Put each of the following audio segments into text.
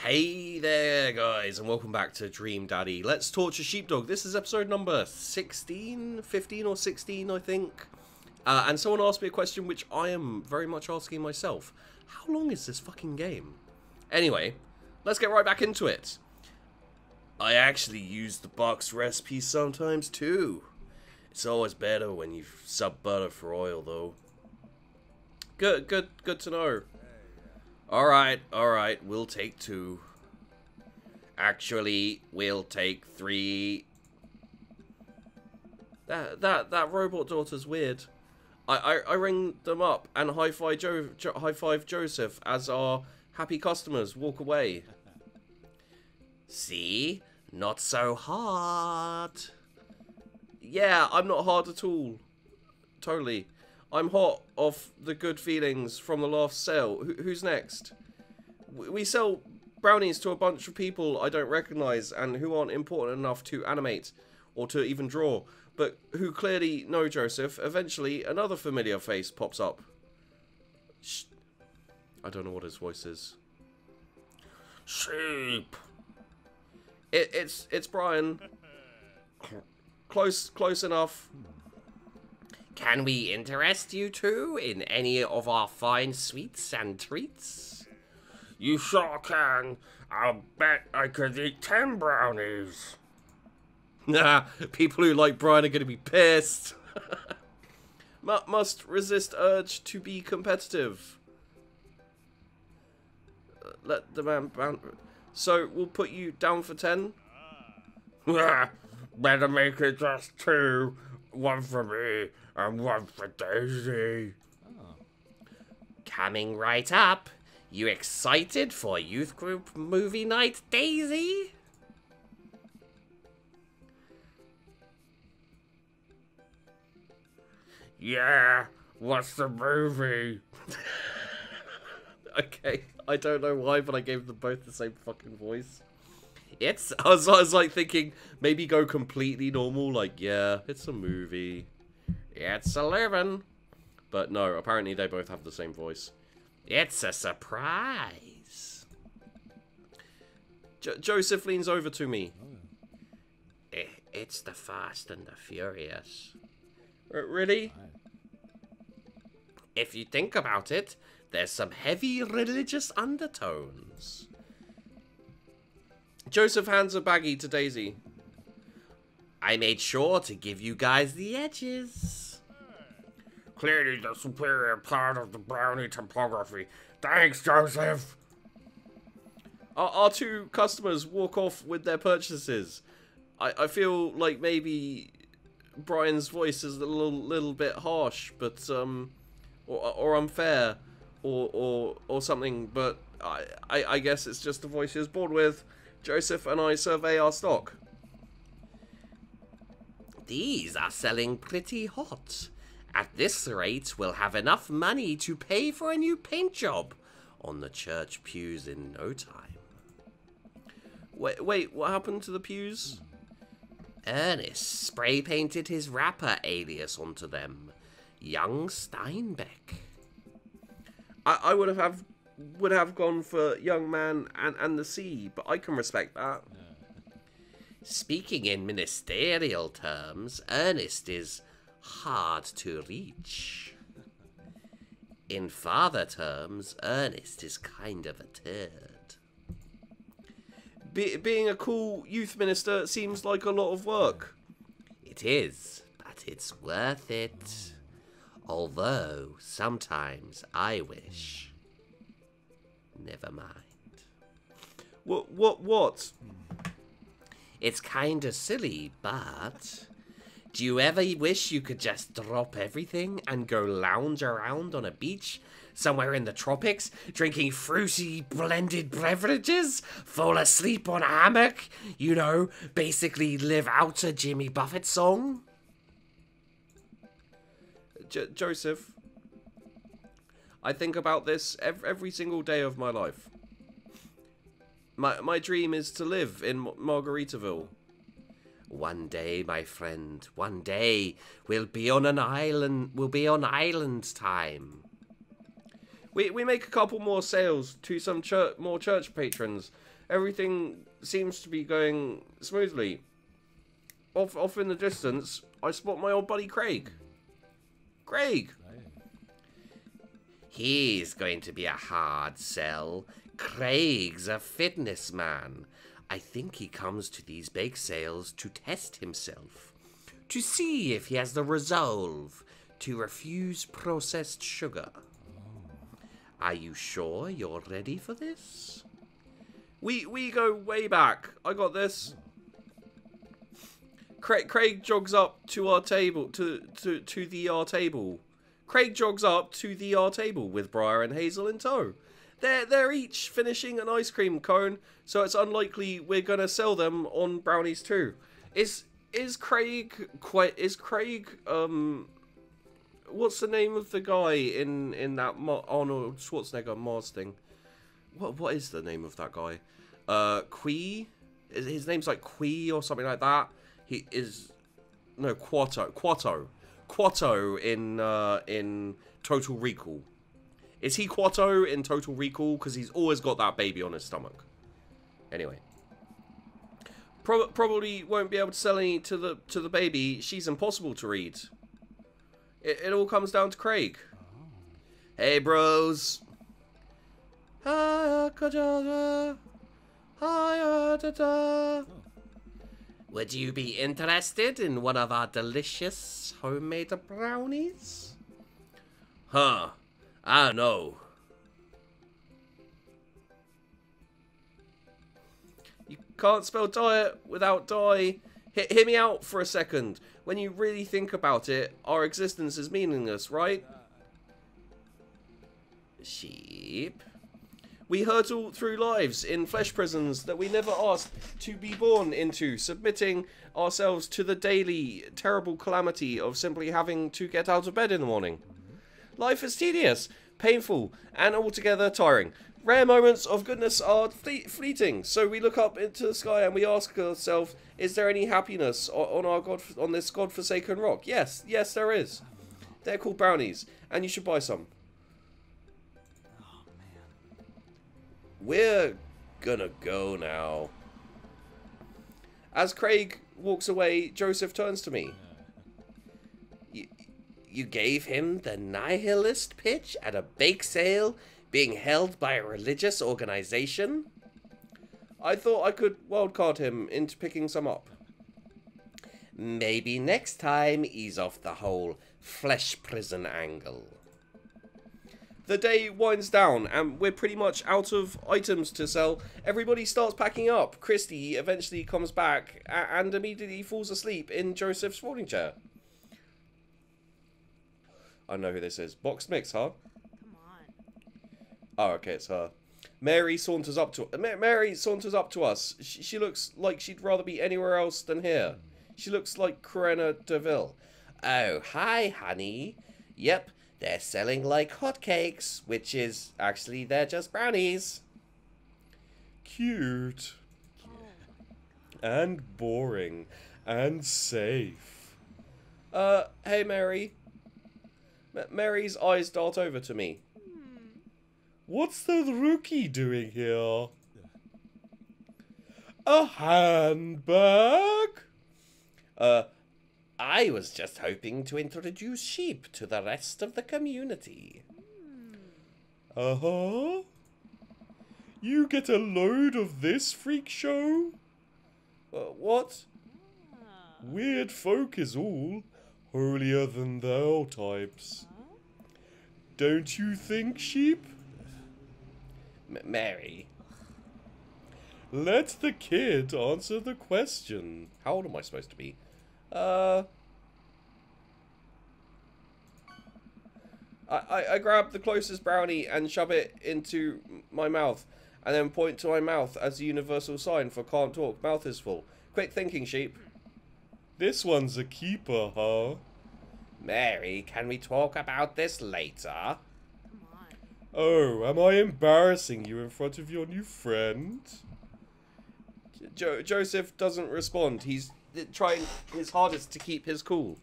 Hey there, guys, and welcome back to Dream Daddy. Let's Torture Sheepdog. This is episode number 16, 15 or 16, I think. And someone asked me a question which I am very much asking myself. How long is this fucking game? Anyway, let's get right back into it. I actually use the box recipes sometimes too. It's always better when you sub butter for oil, though. Good to know. Alright, we'll take 2. Actually, we'll take 3. That robot daughter's weird. I ring them up and high-five Joseph as our happy customers walk away. See? Not so hard. Yeah, I'm not hard at all. Totally. I'm hot off the good feelings from the last sale. Who's next? We sell brownies to a bunch of people I don't recognise and who aren't important enough to animate or to even draw, but who clearly know Joseph. Eventually, another familiar face pops up. Shh. I don't know what his voice is. Sheep. It's Brian. Close enough. Can we interest you two in any of our fine sweets and treats? You sure can. I'll bet I could eat 10 brownies. Nah, people who like Brian are going to be pissed. Must resist urge to be competitive. Let the man bounce. So we'll put you down for 10? Better make it just 2. 1 for me. And 1 for Daisy. Oh. Coming right up. You excited for youth group movie night, Daisy? Yeah, what's the movie? Okay, I don't know why, but I gave them both the same fucking voice. I was like thinking, maybe go completely normal, like, yeah, it's a movie. It's 11. But no, apparently they both have the same voice. It's a surprise. Joseph leans over to me. It's the Fast and the Furious. Really? If you think about it, there's some heavy religious undertones. Joseph hands a baggie to Daisy. I made sure to give you guys the edges. Clearly the superior part of the brownie topography. Thanks, Joseph. Our 2 customers walk off with their purchases. I feel like maybe Brian's voice is a little bit harsh, but or unfair, or something. But I guess it's just the voice he was born with. Joseph and I survey our stock. These are selling pretty hot. At this rate, we'll have enough money to pay for a new paint job on the church pews in no time. Wait, what happened to the pews? Ernest spray painted his rapper alias onto them. Young Steinbeck. I would have gone for Young Man and the Sea, but I can respect that. Speaking in ministerial terms, Ernest is hard to reach. In father terms, Ernest is kind of a turd. Being a cool youth minister seems like a lot of work. It is, but it's worth it. Although, sometimes I wish. Never mind. What? It's kinda silly, but... Do you ever wish you could just drop everything and go lounge around on a beach somewhere in the tropics, drinking fruity blended beverages, fall asleep on a hammock, you know, basically live out a Jimmy Buffett song? Joseph, I think about this every single day of my life. My dream is to live in Margaritaville. One day, my friend, one day, we'll be on island time. We make a couple more sales to some more church patrons, Everything seems to be going smoothly. Off in the distance, I spot my old buddy Craig. Craig! He's going to be a hard sell. Craig's a fitness man. I think he comes to these bake sales to test himself. To see if he has the resolve to refuse processed sugar. Are you sure you're ready for this? We go way back. I got this. Craig jogs up to our table, to the table. Craig jogs up to the table with Briar and Hazel in tow. They're each finishing an ice cream cone, so it's unlikely we're gonna sell them on brownies too. Is Craig what's the name of the guy in that Arnold Schwarzenegger Mars thing? What is the name of that guy? Quee? His name's like Quee or something like that. He is no Quato in Total Recall. Is he Quato in Total Recall? Because he's always got that baby on his stomach. Anyway, probably won't be able to sell any to the baby. She's impossible to read. It all comes down to Craig. Hey, bros. Would you be interested in one of our delicious homemade brownies? Huh. I don't know. You can't spell diet without die. Hear me out for a second. When you really think about it, our existence is meaningless, right? Sheep. We hurtle through lives in flesh prisons that we never asked to be born into, submitting ourselves to the daily terrible calamity of simply having to get out of bed in the morning. Life is tedious, painful, and altogether tiring. Rare moments of goodness are fleeting, so we look up into the sky and we ask ourselves, is there any happiness on this godforsaken rock? Yes, there is. They're called brownies, and you should buy some. We're gonna go now. As Craig walks away, Joseph turns to me. You gave him the nihilist pitch at a bake sale being held by a religious organization? I thought I could wildcard him into picking some up. Maybe next time ease off the whole flesh prison angle. The day winds down and we're pretty much out of items to sell. Everybody starts packing up. Christy eventually comes back and immediately falls asleep in Joseph's folding chair. I know who this is. Boxed Mix, huh? Come on. Oh, okay, it's her. Mary saunters up to us. She looks like she'd rather be anywhere else than here. She looks like Cruella de Vil. Oh, hi, honey. Yep, they're selling like hotcakes, which is actually they're just brownies. Cute. Oh. And boring. And safe. Hey, Mary. Mary's eyes dart over to me. What's the rookie doing here? A handbag? I was just hoping to introduce Sheep to the rest of the community. Uh-huh. You get a load of this freak show? What? Weird folk is all. Holier than thou types. Don't you think, Sheep? Mary. Let the kid answer the question. How old am I supposed to be? I grab the closest brownie and shove it into my mouth, and then point to my mouth as a universal sign for can't talk. Mouth is full. Quick thinking, Sheep. This one's a keeper, huh? Mary, can we talk about this later? Come on. Oh, am I embarrassing you in front of your new friend? Joseph doesn't respond. He's trying his hardest to keep his cool.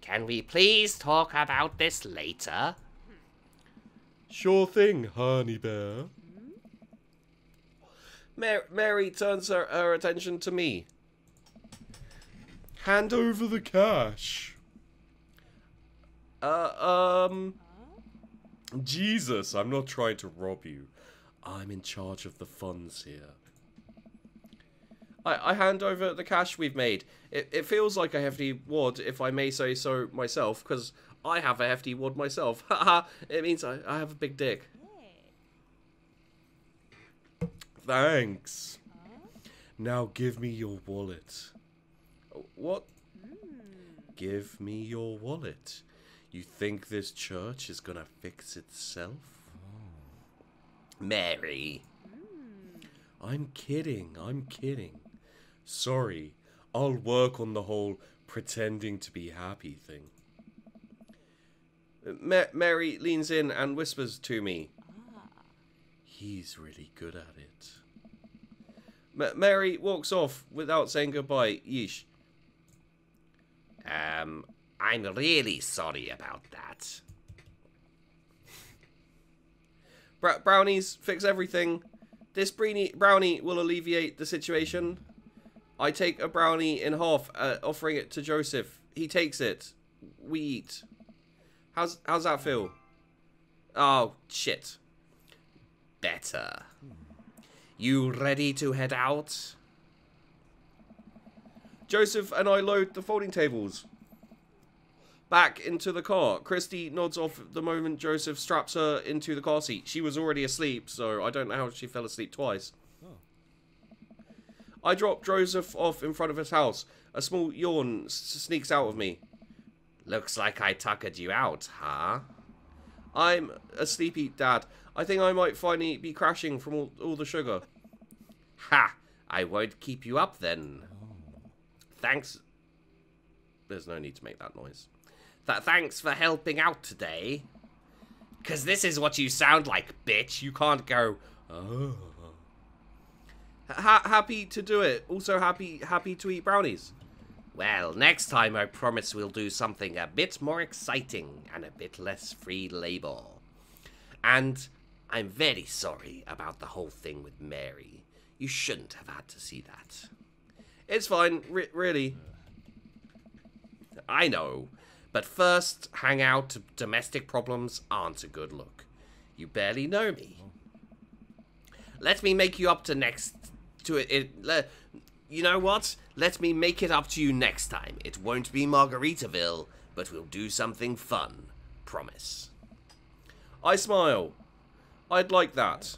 Can we please talk about this later? Sure thing, honey bear. Mary turns her attention to me. Hand over the cash. Jesus, I'm not trying to rob you. I'm in charge of the funds here. I hand over the cash we've made. It feels like a hefty wad, if I may say so myself, because I have a hefty wad myself. Haha, it means I have a big dick. Thanks. Now give me your wallet. What? Give me your wallet. You think this church is gonna fix itself? Mary. I'm kidding. Sorry, I'll work on the whole pretending to be happy thing. Mary leans in and whispers to me. He's really good at it. Mary walks off without saying goodbye. Yeesh. I'm really sorry about that. Brownies fix everything. This brownie will alleviate the situation. I take a brownie in half, offering it to Joseph. He takes it. We eat. How's that feel? Oh, shit. Better. You ready to head out? Joseph and I load the folding tables back into the car. Christy nods off the moment Joseph straps her into the car seat. She was already asleep, so I don't know how she fell asleep twice. I drop Joseph off in front of his house. A small yawn sneaks out of me. Looks like I tuckered you out, huh? I'm a sleepy dad. I think I might finally be crashing from all the sugar. Ha! I won't keep you up then. Thanks. There's no need to make that noise. Thanks for helping out today. 'Cause this is what you sound like, bitch. You can't go, oh. Happy to do it. Also happy to eat brownies. Well, next time I promise we'll do something a bit more exciting and a bit less free labor. And I'm very sorry about the whole thing with Mary. You shouldn't have had to see that. It's fine, really. I know. But first, hang out. Domestic problems aren't a good look. You barely know me. Let me make you up to next... You know what? Let me make it up to you next time. It won't be Margaritaville, but we'll do something fun. Promise. I smile. I'd like that.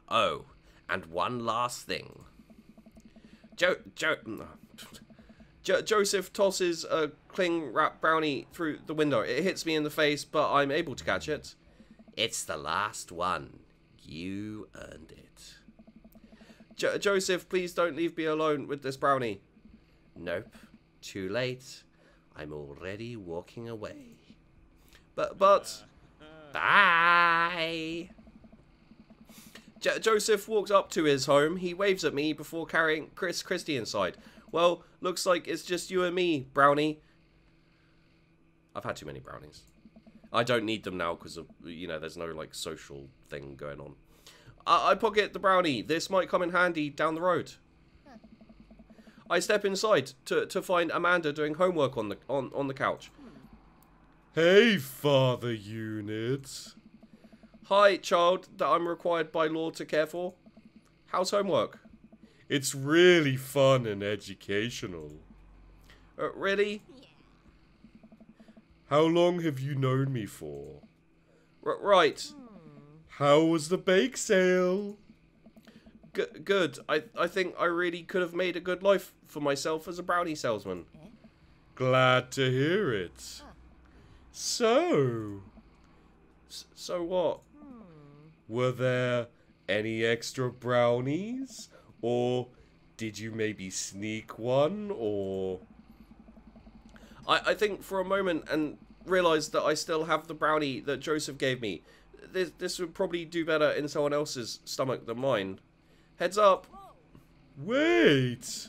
Oh, and one last thing. Joseph tosses a cling wrap brownie through the window. It hits me in the face, but I'm able to catch it. It's the last one. You earned it. Joseph, please don't leave me alone with this brownie. Nope. Too late. I'm already walking away. But... Bye! Joseph walks up to his home. He waves at me before carrying Christy inside. Well, looks like it's just you and me, brownie. I've had too many brownies. I don't need them now because, you know, there's no, like, social thing going on. I pocket the brownie. This might come in handy down the road. I step inside to find Amanda doing homework on the couch. Hey, Father Unit. Hi, child that I'm required by law to care for. How's homework? It's really fun and educational. Really? How long have you known me for? Right. How was the bake sale? Good. I think I really could have made a good life for myself as a brownie salesman. Glad to hear it. So what? Were there any extra brownies? Or did you maybe sneak one? Or... I think for a moment and realised that I still have the brownie that Joseph gave me. This would probably do better in someone else's stomach than mine. Heads up. Wait.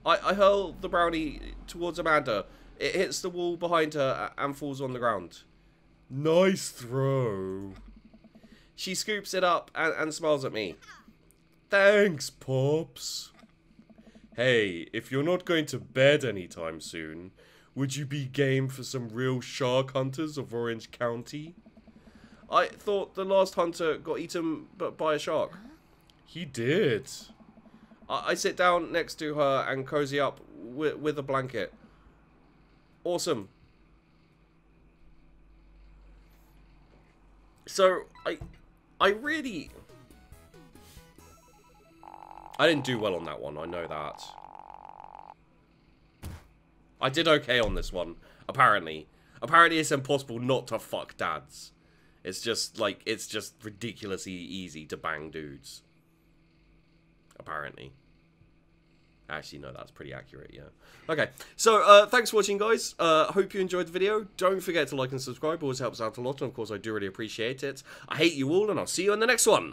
I hurl the brownie towards Amanda. It hits the wall behind her and falls on the ground. Nice throw. She scoops it up and smiles at me. Thanks, Pops. Hey, if you're not going to bed anytime soon, would you be game for some real shark hunters of Orange County? I thought the last hunter got eaten by a shark. He did. I sit down next to her and cozy up with a blanket. Awesome. So, I really... I didn't do well on that one, I know that. I did okay on this one, apparently. Apparently it's impossible not to fuck dads. It's just, like, it's just ridiculously easy to bang dudes. Apparently. Actually, no, that's pretty accurate, yeah. Okay, so, thanks for watching, guys. Hope you enjoyed the video. Don't forget to like and subscribe. Always helps out a lot, and of course, I do really appreciate it. I hate you all, and I'll see you in the next one.